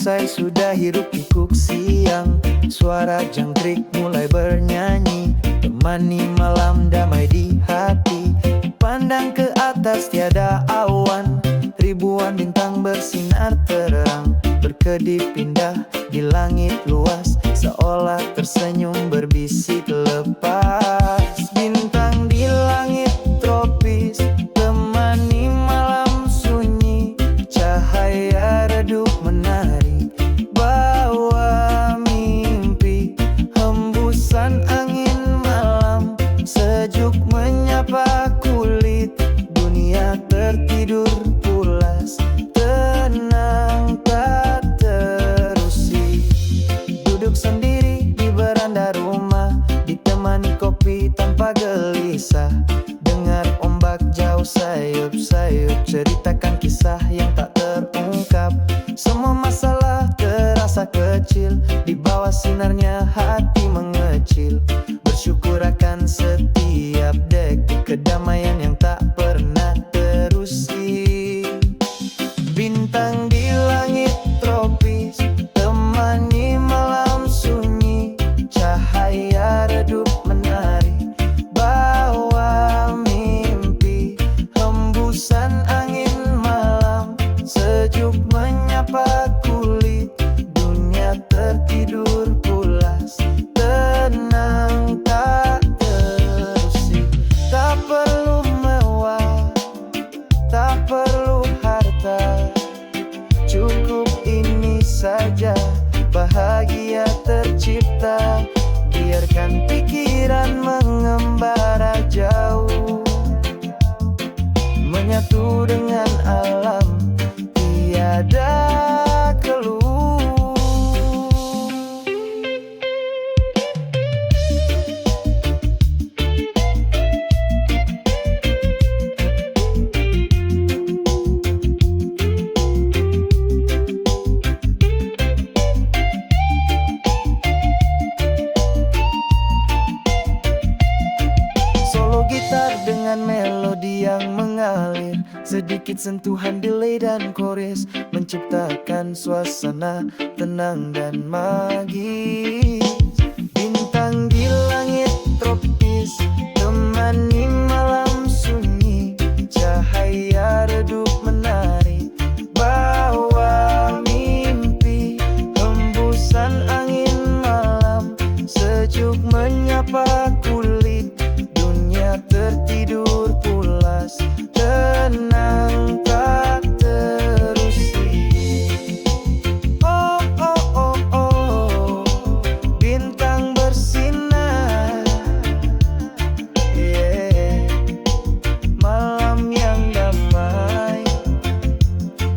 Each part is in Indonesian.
Usai sudah hiruk pikuk siang, suara jangkrik mulai bernyanyi, temani malam damai di hati. Pandang ke atas tiada awan, ribuan bintang bersinar terang, berkedip indah di langit luas, seolah tersenyum berbisik lepas. Bintang di langit tropis temani malam sunyi, cahaya redup menari, bawa mimpi. Hembusan angin malam sejuk menyapa kulit, dunia tertidur pulas, tenang tak terusik. Duduk sendiri di beranda rumah, ditemani kopi tanpa gelisah, dengar ombak jauh sayup-sayup, ceritakan kisah yang tak terungkap. Semua masalah terasa kecil, di bawah sinarnya hati mengecil, bersyukur akan setiap detik kedamaian yang tak pernah terusik. Bintang di langit tropis temani malam sunyi, cahaya redup menari, bawa mimpi. Hembusan angin malam sejuk menyapa kulit, dunia tertidur pulas, tenang tak terusik. Tak perlu mewah, tak perlu harta, cukup ini saja, bahagia tercipta. Biarkan pikiran mengembara jauh, menyatu dengan alam, tiada keluh. Solo gitar dengan melodi yang mengalir, sedikit sentuhan delay dan chorus, menciptakan suasana tenang dan magis. Bintang di langit tropis temani malam sunyi, cahaya redup menari, bawa mimpi. Hembusan angin malam sejuk menyapa kulit, dunia tertidur pulas, tenang tak terusik. Oh oh oh oh, bintang bersinar, yeah. Malam yang damai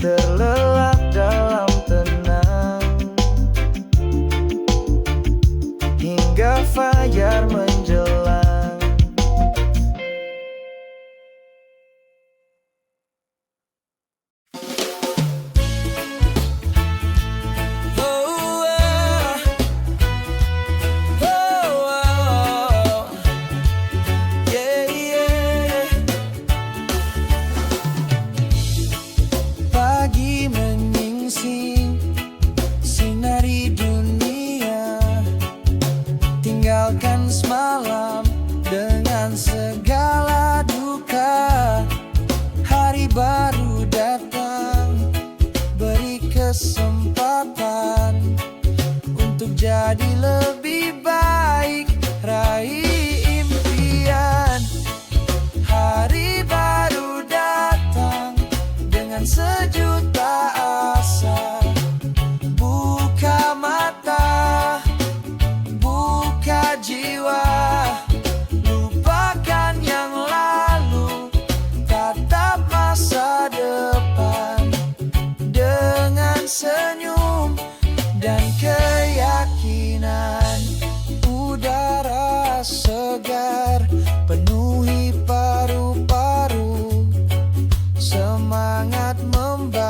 terlelap dalam tenang, hingga fajar menjelang. Pagi menyingsing, sinari dunia, tinggalkan semalam dengan segala duka. Hari baru datang, beri kesempatan untuk jadi lebih baik, raih impian. Hari baru datang dengan sejuta asa, buka mata, buka jiwa, lupakan yang lalu, tatap masa depan dengan senyum dan keyakinan. Udara segar penuhi paru-paru, semangat membara.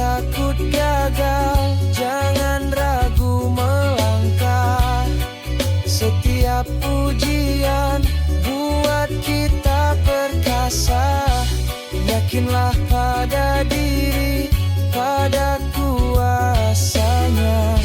takut gagal, jangan ragu melangkah. Setiap ujian buat kita perkasa. Yakinlah pada diri, pada kuasanya,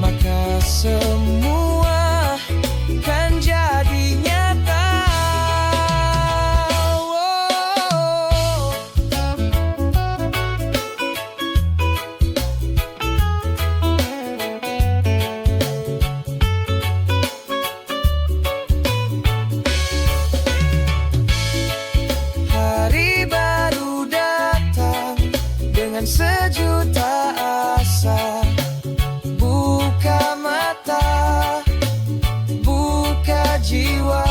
maka semua kan jadi nyata. Hari baru datang dengan sejuta asa. Buka mata, buka jiwa,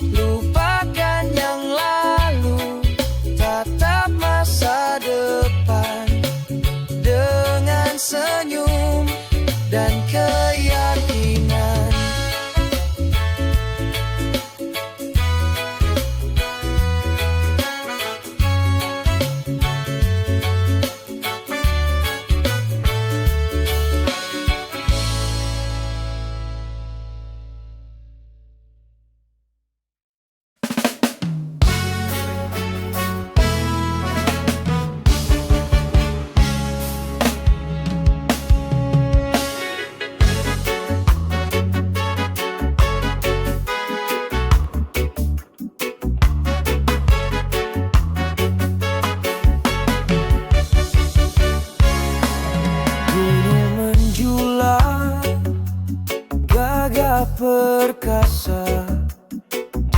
lupakan yang lalu, tatap masa depan dengan senyum dan keyakinan. Gunung menjulang, gagah perkasa,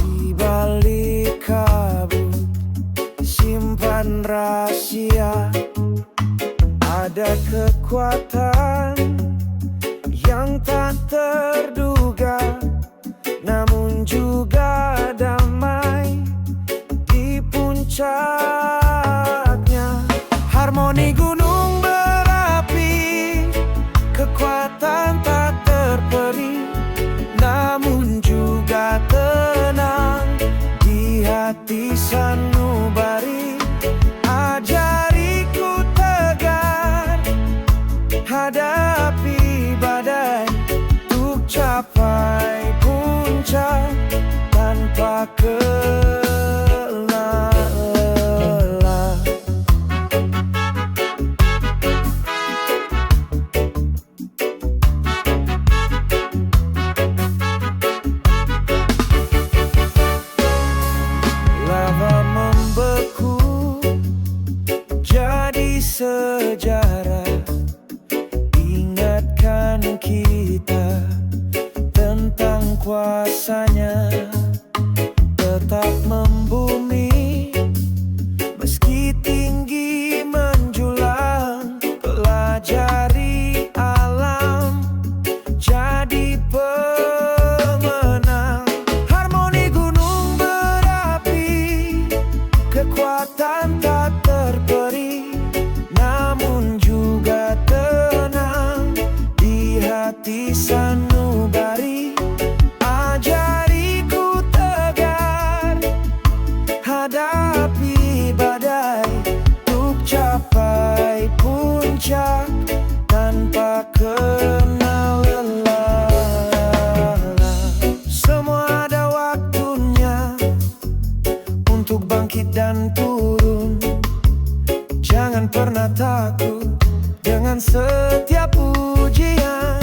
di balik kabut simpan rahasia. Ada kekuatan yang tak terduga, namun juga damai di puncaknya. Harmoni gunung berapi, kekuatan tak terperi, namun juga tenang di hati sanubari. Ajariku tegar hadapi badai, untuk capai puncak tanpa lelah. Lava membeku jadi sejarah, ingatkan kita tentang kuasanya. Tetap membumi meski tinggi menjulang, pelajari alam jadi pemenang. Harmoni gunung berapi, kekuatan tak terperi, namun juga tenang di hati sanubari. Ajariku tegar hadapi badai, untuk capai puncak tanpa kenal lelah. Semua ada waktunya untuk bangkit dan turun. Jangan pernah takut dengan setiap ujian.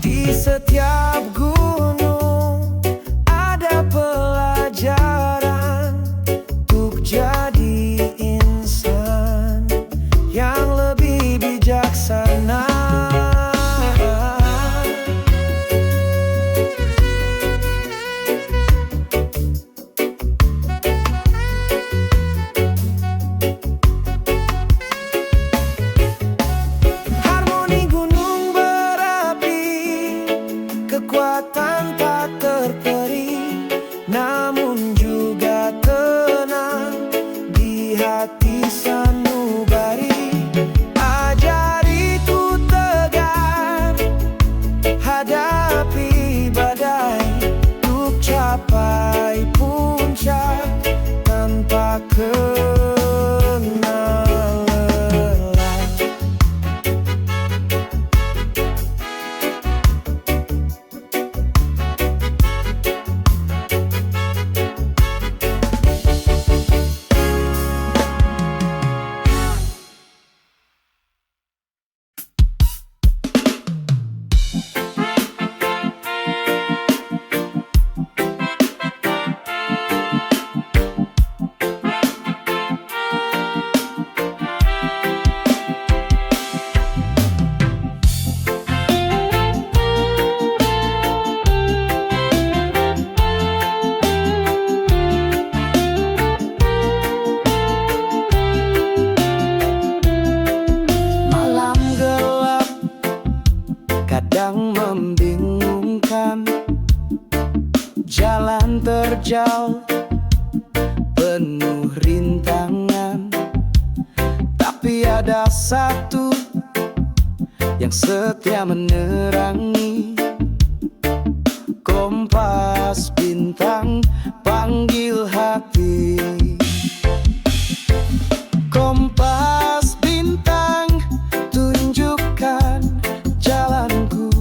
Di setiap gunung ada pelajaran, untuk jadi insan yang lebih bijaksana. Harmoni gunung berapi, kekuatan terjal, penuh rintangan, tapi ada satu yang setia menerangi. Kompas bintang panggil hati. Kompas bintang tunjukkan jalanku.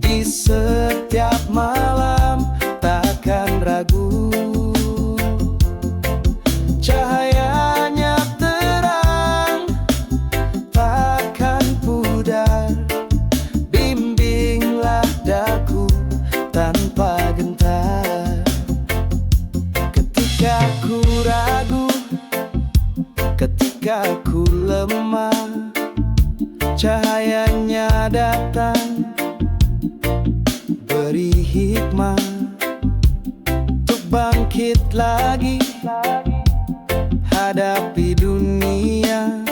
Di setiap malam takkan ragu. Cahayanya terang, takkan pudar. Bimbinglah daku tanpa gentar. Ketika ku ragu, ketika ku lemah, cahayanya datang, beri hikmah untuk bangkit lagi, hadapi dunia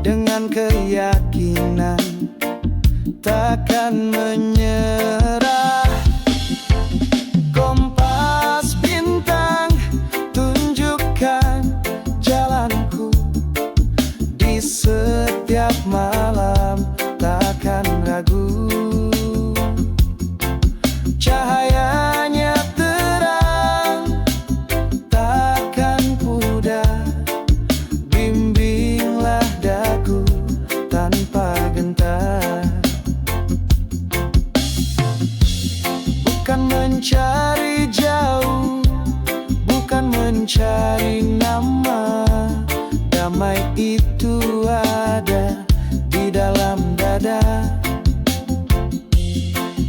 dengan keyakinan, takkan menyerah. Kompas bintang tunjukkan jalanku. Di setiap malam takkan ragu. Cahayanya terang, takkan pudar. Bimbinglah daku tanpa gentar. Bukan mencari jauh, bukan mencari nama. Damai itu ada di dalam dada.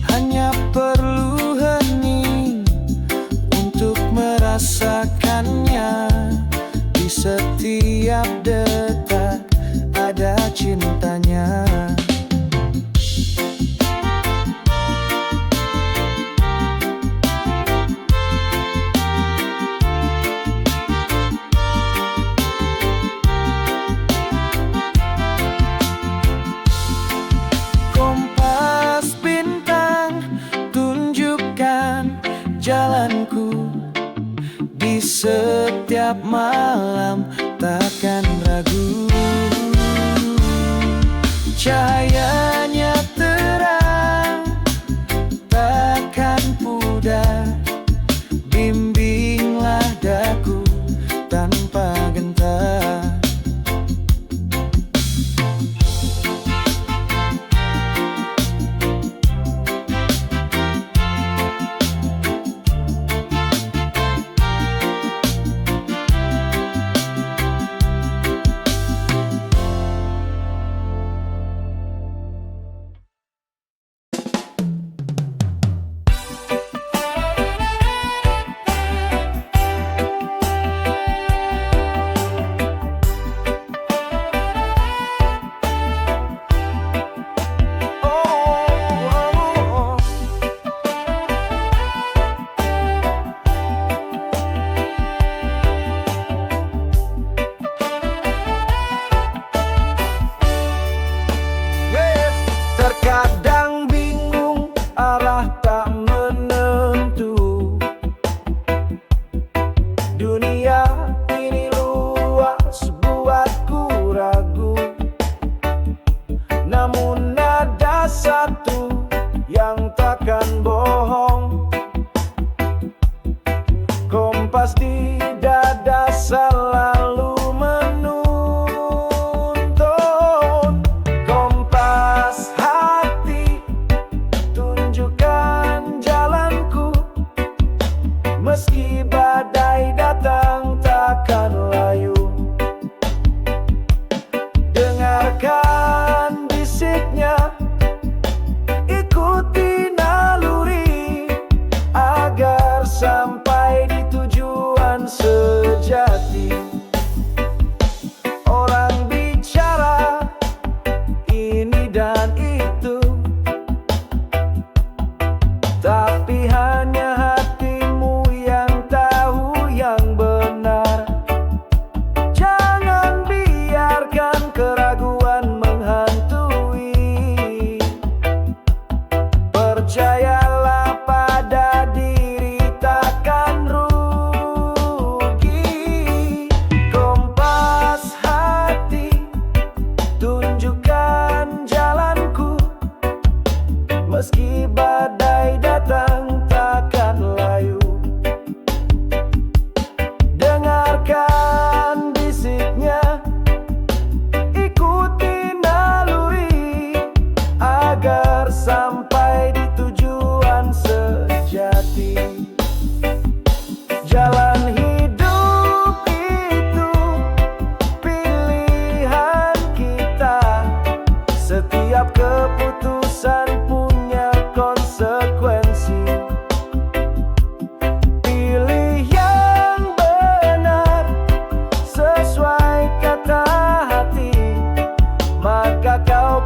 Hanya perlu hening untuk merasakannya. Di setiap detak ada cintanya. Kompas bintang tunjukkan jalanku. Di setiap malam takkan ragu. Cahayanya terang, takkan pudar. Bimbinglah daku tanpa gentar.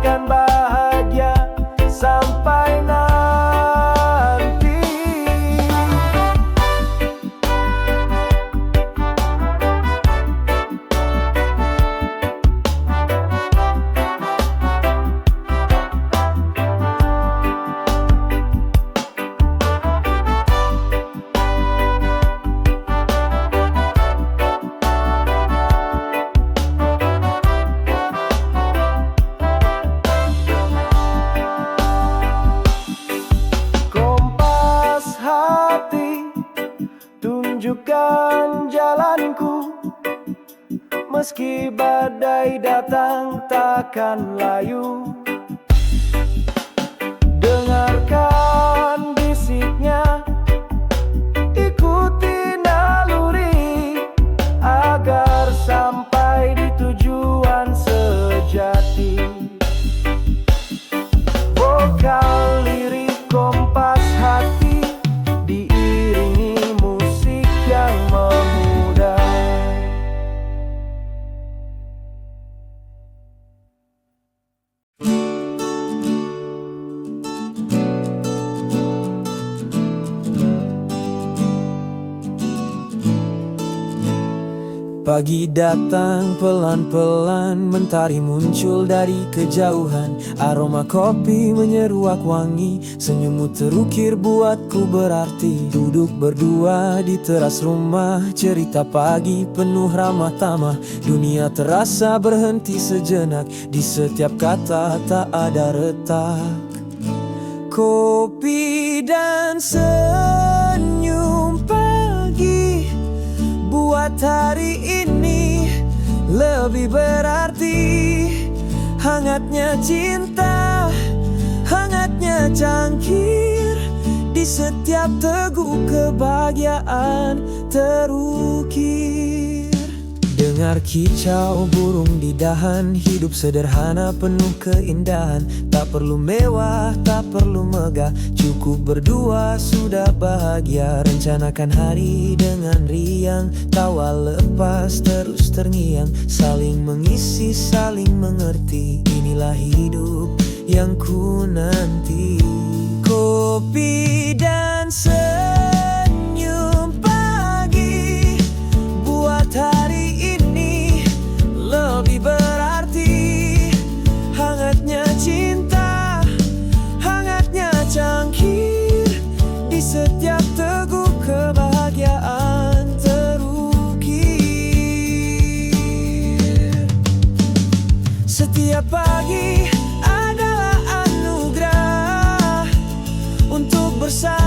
takkan bahagia sampai nanti. Tunjukkan jalanku, meski badai datang takkan layu. Dengarkan bisiknya, ikuti naluri, agar sampai di tujuan sejati. Vokal lirik kompas hati, diiringi musik yang memudai. Pagi datang pelan-pelan, mentari muncul dari kejauhan. Aroma kopi menyeruak wangi, senyummu terukir buatku berarti. Duduk berdua di teras rumah, cerita pagi penuh ramah tamah. Dunia terasa berhenti sejenak, di setiap kata tak ada retak. Kopi dan senyum pagi buat hari ini lebih berarti. Hangatnya cinta, hangatnya cangkir, di setiap teguk kebahagiaan terukir. Dengar kicau burung di dahan, hidup sederhana penuh keindahan. Tak perlu mewah, tak perlu megah, cukup berdua sudah bahagia. Rencanakan hari dengan riang, tawa lepas terus terngiang. Saling mengisi, saling mengerti, inilah hidup yang ku nanti. Kopi dan senyum pagi buat hari ini lebih berarti. Hangatnya cinta, hangatnya cangkir, di setiap teguk kebahagiaan terukir. Setiap pagi adalah anugerah untuk bersama.